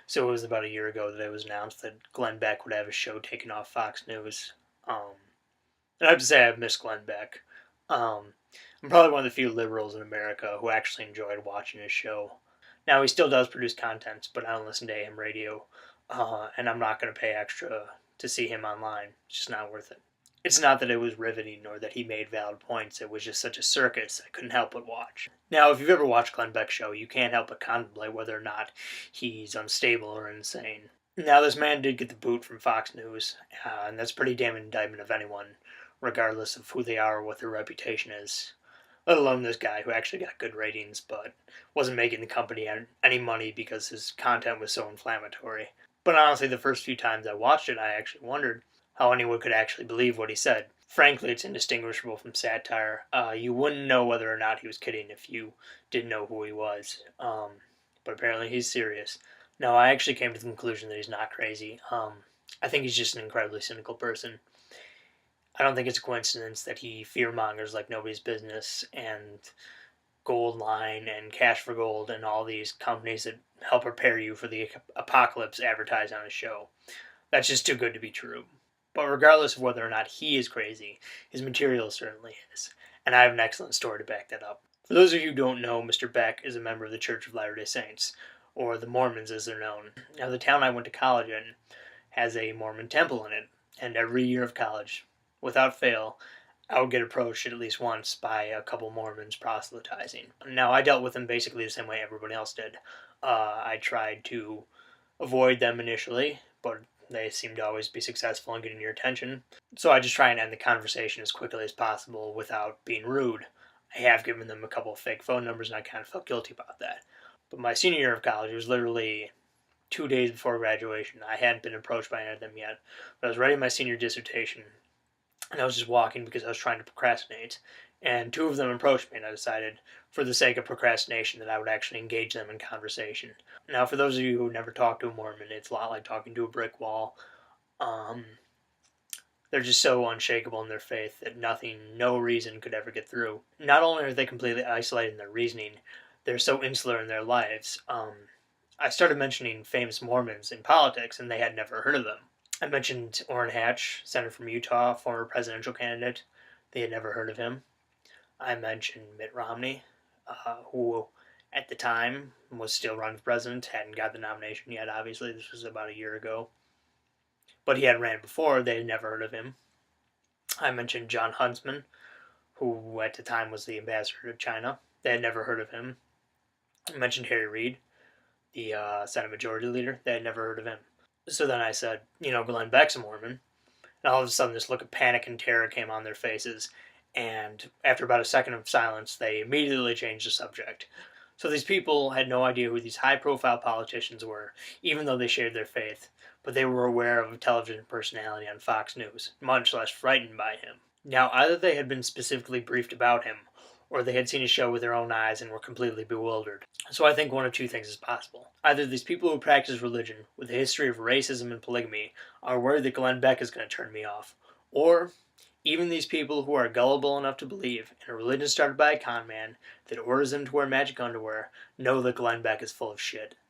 So it was about a year ago that it was announced that Glenn Beck would have a show taken off Fox News. And I have to say I've missed Glenn Beck. I'm probably one of the few liberals in America who actually enjoyed watching his show. Now he still does produce content, but I don't listen to AM radio, and I'm not going to pay extra to see him online. It's just not worth it. It's not that it was riveting or that he made valid points. It was just such a circus I couldn't help but watch. Now, if you've ever watched Glenn Beck's show, you can't help but contemplate whether or not he's unstable or insane. Now, this man did get the boot from Fox News, and that's a pretty damning indictment of anyone, regardless of who they are or what their reputation is. Let alone this guy who actually got good ratings, but wasn't making the company any money because his content was so inflammatory. But honestly, the first few times I watched it, I actually wondered how anyone could actually believe what he said. Frankly, it's indistinguishable from satire. You wouldn't know whether or not he was kidding if you didn't know who he was. But apparently he's serious. No, I actually came to the conclusion that he's not crazy. I think he's just an incredibly cynical person. I don't think it's a coincidence that he fearmongers like nobody's business, and Goldline and Cash for Gold and all these companies that help prepare you for the apocalypse advertise on his show. That's just too good to be true. But regardless of whether or not he is crazy, his material certainly is. And I have an excellent story to back that up. For those of you who don't know, Mr. Beck is a member of the Church of Latter-day Saints, or the Mormons as they're known. Now, the town I went to college in has a Mormon temple in it, and every year of college, without fail, I would get approached at least once by a couple Mormons proselytizing. Now, I dealt with them basically the same way everybody else did. I tried to avoid them initially, but they seem to always be successful in getting your attention. So I just try and end the conversation as quickly as possible without being rude. I have given them a couple of fake phone numbers, and I kind of felt guilty about that. But my senior year of college, it was literally 2 days before graduation. I hadn't been approached by any of them yet, but I was writing my senior dissertation, and I was just walking because I was trying to procrastinate. And two of them approached me, and I decided, for the sake of procrastination, that I would actually engage them in conversation. Now, for those of you who never talked to a Mormon, it's a lot like talking to a brick wall. They're just so unshakable in their faith that no reason could ever get through. Not only are they completely isolated in their reasoning, they're so insular in their lives. I started mentioning famous Mormons in politics, and they had never heard of them. I mentioned Orrin Hatch, senator from Utah, former presidential candidate. They had never heard of him. I mentioned Mitt Romney, who at the time was still running for president, hadn't got the nomination yet, obviously. This was about a year ago. But he had ran before. They had never heard of him. I mentioned John Huntsman, who at the time was the ambassador to China. They had never heard of him. I mentioned Harry Reid, the Senate Majority Leader. They had never heard of him. So then I said, Glenn Beck's a Mormon. And all of a sudden this look of panic and terror came on their faces. And after about a second of silence, they immediately changed the subject. So these people had no idea who these high-profile politicians were, even though they shared their faith. But they were aware of a television personality on Fox News, much less frightened by him. Now, either they had been specifically briefed about him, or they had seen his show with their own eyes and were completely bewildered. So I think one of two things is possible. Either these people who practice religion with a history of racism and polygamy are worried that Glenn Beck is going to turn me off, or even these people who are gullible enough to believe in a religion started by a con man that orders them to wear magic underwear know that Glenn Beck is full of shit.